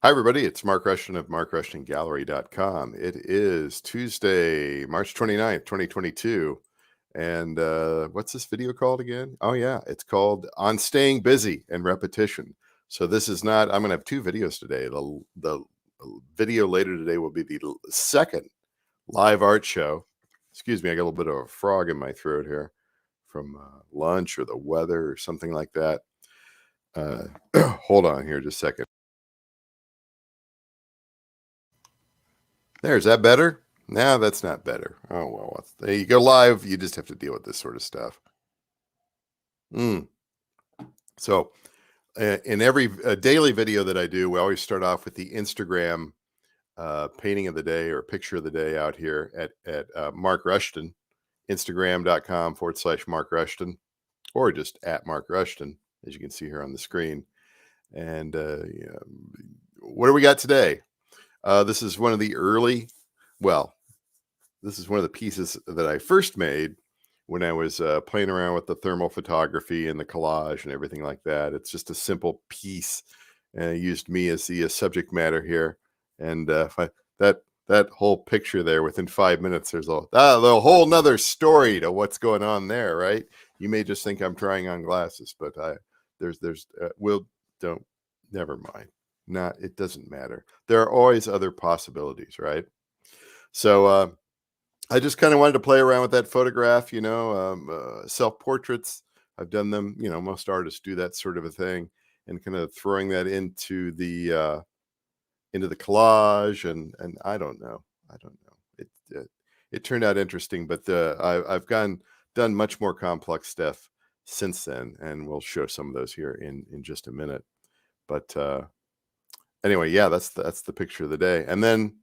Hi, everybody. It's Mark Rushton of MarkRushtonGallery.com. It is Tuesday, March 29th, 2022. And what's this video called again? Oh, yeah. It's called On Staying Busy and Repetition. So this is not, I'm going to have two videos today. The video later today will be the second live art show. Excuse me, I got a little bit of a frog in my throat here from lunch or the weather or something like that. Hold on here just a second. Is that better? No, that's not better. Oh, well, there you go live. You just have to deal with this sort of stuff. So in every daily video that I do, we always start off with the Instagram painting of the day or picture of the day out here at Mark Rushton, Instagram.com/Mark Rushton, or just at Mark Rushton, as you can see here on the screen. And what do we got today? This is one of the this is one of the pieces that I first made when I was playing around with the thermal photography and the collage and everything like that. It's just a simple piece, and it used me as the subject matter here. And that whole picture there, within 5 minutes, there's a whole nother story to what's going on there, right? You may just think I'm trying on glasses, but never mind. It doesn't matter. There are always other possibilities, right? So I just kind of wanted to play around with that photograph, self-portraits. I've done them, most artists do that sort of a thing, and kind of throwing that into the collage. And I don't know. It turned out interesting, but I've done much more complex stuff since then, and we'll show some of those here in just a minute. But anyway, yeah, that's the picture of the day. And then,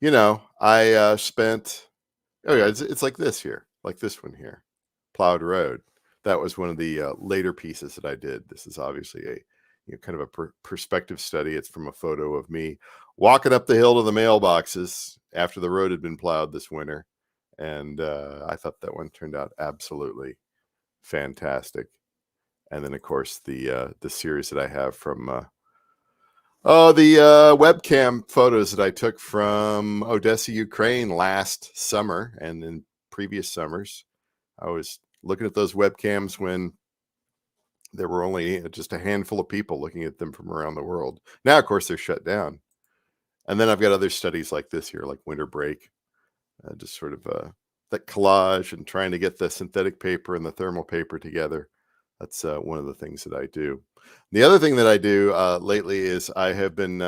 I spent, oh yeah, it's like this here, like this one here, Plowed Road. That was one of the later pieces that I did. This is obviously a kind of a perspective study. It's from a photo of me walking up the hill to the mailboxes after the road had been plowed this winter, and I thought that one turned out absolutely fantastic. And then, of course, the series that I have from the webcam photos that I took from Odessa, Ukraine last summer and in previous summers. I was looking at those webcams when there were only just a handful of people looking at them from around the world. Now, of course, they're shut down. And then I've got other studies like this here, like Winter Break, just sort of that collage and trying to get the synthetic paper and the thermal paper together. That's one of the things that I do. The other thing that I do lately is I have been,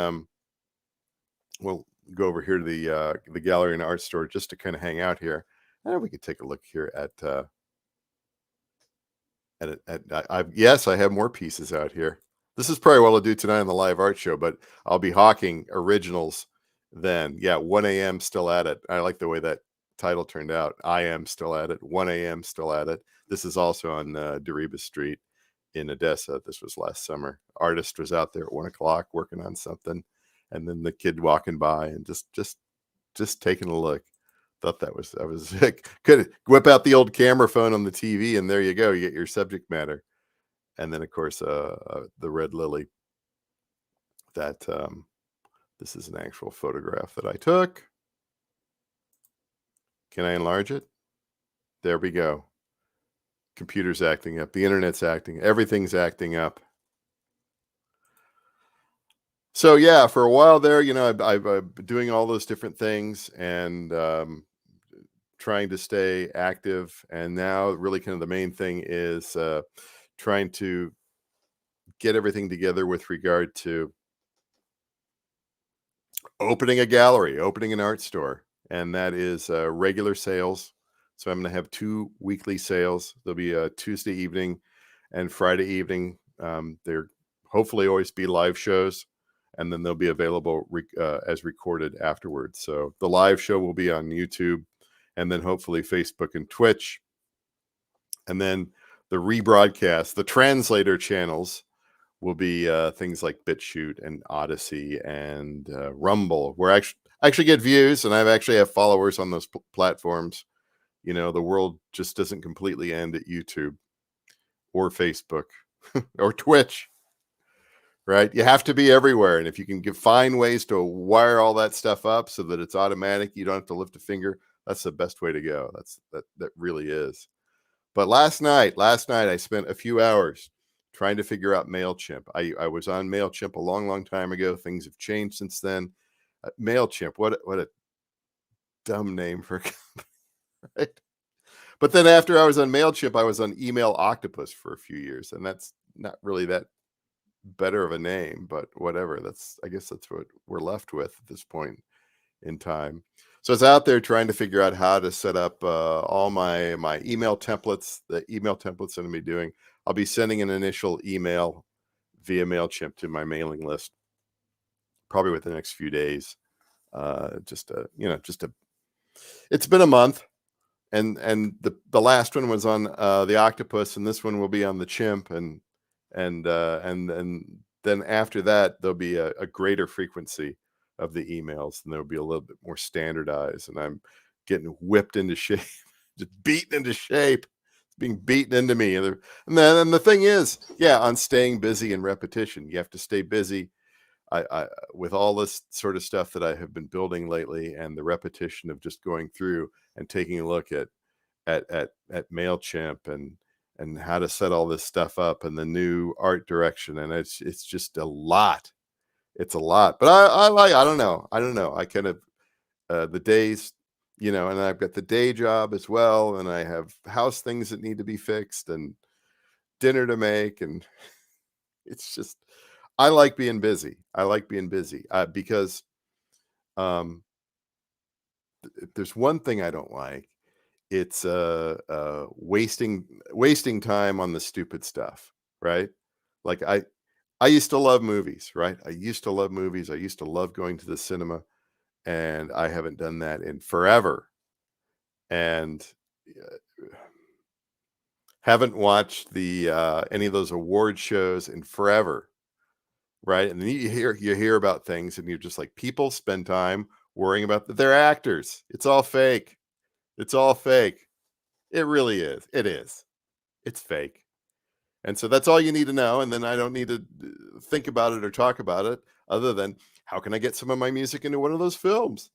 we'll go over here to the gallery and art store just to kind of hang out here. And we could take a look here yes, I have more pieces out here. This is probably what I'll do tonight on the live art show, but I'll be hawking originals then. Yeah, 1 a.m. still at it. I like the way that title turned out. I am still at it. 1 a.m. still at it. This is also on Deriba Street in Odessa. This was last summer. Artist was out there at 1 o'clock working on something, and then the kid walking by and just taking a look. Thought I was could whip out the old camera phone on the TV, and there you go. You get your subject matter. And then, of course, the red lily. That this is an actual photograph that I took. Can I enlarge it? There we go. Computer's acting up. The internet's acting. Everything's acting up. So yeah, for a while there, I've been doing all those different things and trying to stay active. And now, really, kind of the main thing is trying to get everything together with regard to opening a gallery, opening an art store, and that is regular sales. So I'm going to have 2 weekly sales. There'll be a Tuesday evening and Friday evening. There hopefully always be live shows, and then they'll be available as recorded afterwards. So the live show will be on YouTube, and then hopefully Facebook and Twitch. And then the rebroadcast, the translator channels, will be things like BitChute and Odyssey and Rumble, where I actually get views, and I actually have followers on those platforms. The world just doesn't completely end at YouTube or Facebook or Twitch. right? You have to be everywhere, and if you can find ways to wire all that stuff up so that it's automatic, you don't have to lift a finger. That's the best way to go. That really is. But last night I spent a few hours trying to figure out Mailchimp. I was on Mailchimp a long, long time ago. Things have changed since then. Mailchimp, what a dumb name for a company, right? But then after I was on Mailchimp, I was on Email Octopus for a few years, and that's not really that better of a name, but whatever. I guess that's what we're left with at this point in time. So it's out there trying to figure out how to set up all my email templates, the email templates that I'm be doing. I'll be sending an initial email via Mailchimp to my mailing list probably within the next few days. It's been a month, and the last one was on the octopus, and this one will be on the chimp, and then after that there'll be a greater frequency of the emails, and they'll be a little bit more standardized, and I'm getting whipped into shape, just beaten into shape. It's being beaten into me, and the thing is, yeah, on staying busy and repetition, you have to stay busy. I with all this sort of stuff that I have been building lately, and the repetition of just going through and taking a look at Mailchimp and how to set all this stuff up and the new art direction, and it's just a lot. It's a lot, but I don't know. I kind of the days, and I've got the day job as well, and I have house things that need to be fixed and dinner to make, and it's just I like being busy. I like being busy because um, if there's one thing I don't like, it's wasting time on the stupid stuff, right? Like I used to love movies, right? I used to love movies. I used to love going to the cinema, and I haven't done that in forever. And uh, haven't watched the any of those award shows in forever, right? And then you hear about things, and you're just like, people spend time worrying about that they're actors. It's all fake. It's all fake. It really is. It is. It's fake. And so that's all you need to know. And then I don't need to think about it or talk about it other than how can I get some of my music into one of those films,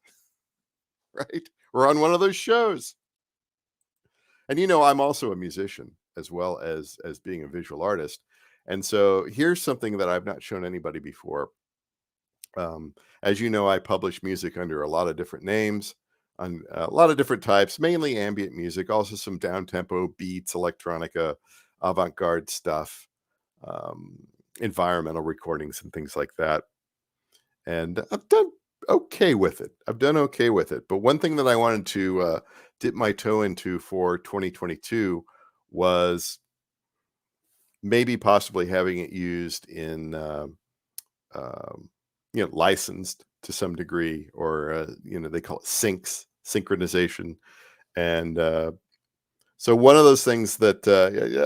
right? Or on one of those shows. And I'm also a musician as well as being a visual artist. And so here's something that I've not shown anybody before. As you know, I publish music under a lot of different names, on a lot of different types, mainly ambient music, also some down tempo beats, electronica, avant-garde stuff, um, environmental recordings and things like that. And I've done okay with it. I've done okay with it. But one thing that I wanted to dip my toe into for 2022 was maybe possibly having it used in um, licensed to some degree, or they call it synchronization, and so one of those things that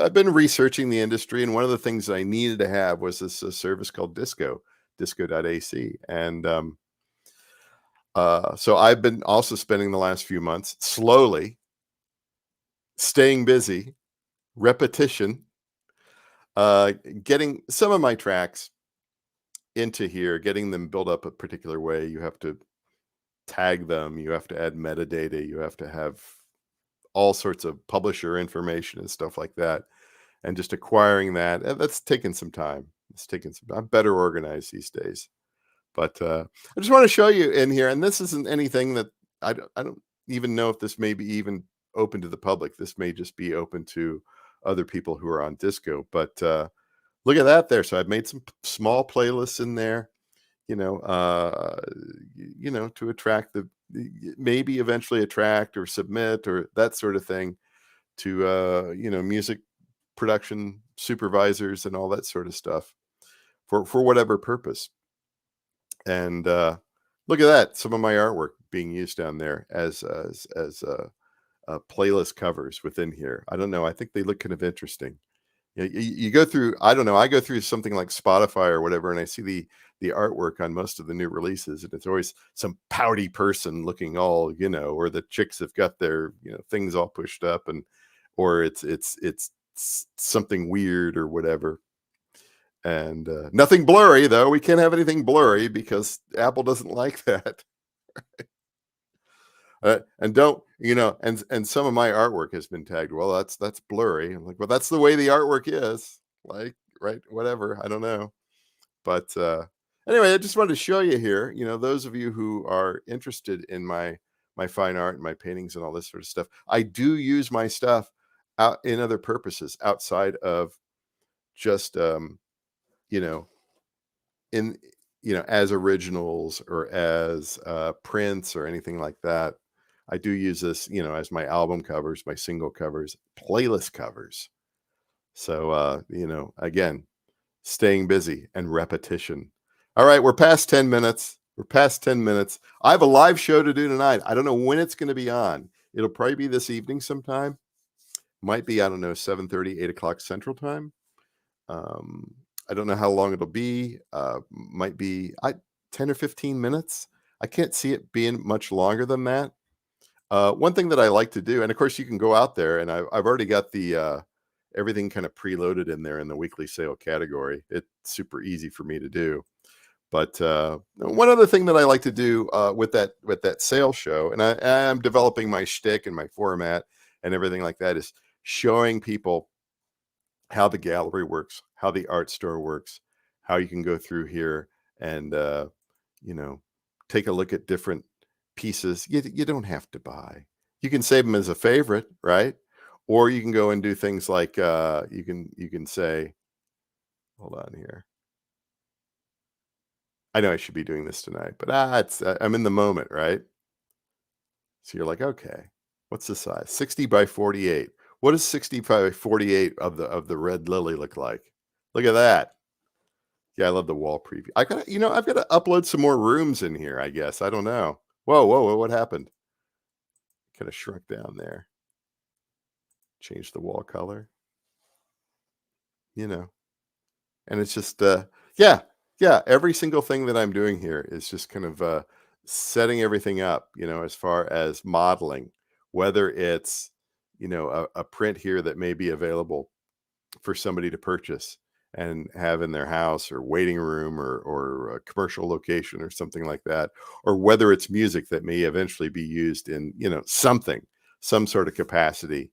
I've been researching the industry, and one of the things that I needed to have was this service called DISCO.AC, and so I've been also spending the last few months slowly staying busy, repetition, uh, getting some of my tracks into here, getting them built up a particular way. You have to tag them, you have to add metadata, you have to have all sorts of publisher information and stuff like that. And just acquiring that, that's taken some time. It's taken some I'm better organized these days. But I just want to show you in here, and this isn't anything that I don't even know if this may be even open to the public. This may just be open to other people who are on Disco. But look at that there. So I've made some small playlists in there, to attract maybe eventually attract or submit or that sort of thing to music production supervisors and all that sort of stuff for whatever purpose. And look at that, some of my artwork being used down there as playlist covers within here. I don't know. I think they look kind of interesting. You go through, I don't know, I go through something like Spotify or whatever, and I see the artwork on most of the new releases, and it's always some pouty person looking all, or the chicks have got their, things all pushed up, and or it's something weird or whatever. And nothing blurry though. We can't have anything blurry because Apple doesn't like that. And don't and some of my artwork has been tagged. Well, that's blurry. I'm like, well, that's the way the artwork is. Like, right, whatever. I don't know. But anyway, I just wanted to show you here. Those of you who are interested in my fine art and my paintings and all this sort of stuff, I do use my stuff out in other purposes outside of just you know in as originals or as prints or anything like that. I do use this as my album covers, my single covers, playlist covers. So again, staying busy and repetition. All right, we're past 10 minutes. We're past 10 minutes. I have a live show to do tonight. I don't know when it's going to be on. It'll probably be this evening sometime. Might be, I don't know, 7:30, 8 o'clock Central Time. Um, I don't know how long it'll be. Might be 10 or 15 minutes. I can't see it being much longer than that. One thing that I like to do, and of course you can go out there, and I've already got the everything kind of preloaded in there in the weekly sale category. It's super easy for me to do. But one other thing that I like to do with that sale show, and I'm developing my shtick and my format and everything like that, is showing people how the gallery works, how the art store works, how you can go through here and you know take a look at different pieces. You don't have to buy. You can save them as a favorite, right? Or you can go and do things like you can say, hold on here. I know I should be doing this tonight, but I'm in the moment, right? So you're like, okay, what's the size? 60 by 48. What does 60 by 48 of the red lily look like? Look at that. Yeah, I love the wall preview. I've got to upload some more rooms in here, I guess. I don't know. Whoa, whoa, whoa, what happened? Kind of shrunk down there. Change the wall color. You know. And it's just yeah, yeah, every single thing that I'm doing here is just kind of setting everything up, as far as modeling, whether it's a print here that may be available for somebody to purchase and have in their house or waiting room or a commercial location or something like that, or whether it's music that may eventually be used in some sort of capacity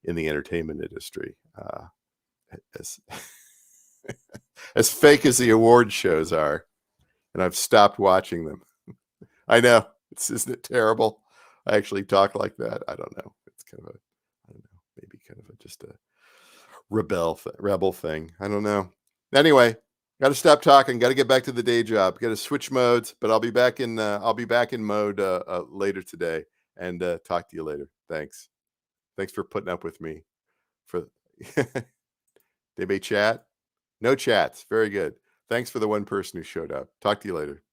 in the entertainment industry. As as fake as the award shows are, and I've stopped watching them. I know, isn't it terrible? I actually talk like that. I don't know. It's kind of I don't know, maybe kind of just a rebel thing. I don't know. Anyway, got to stop talking. Got to get back to the day job. Got to switch modes, but I'll be back in mode later today, and talk to you later. Thanks. Thanks for putting up with me. For they may chat. No chats. Very good. Thanks for the one person who showed up. Talk to you later.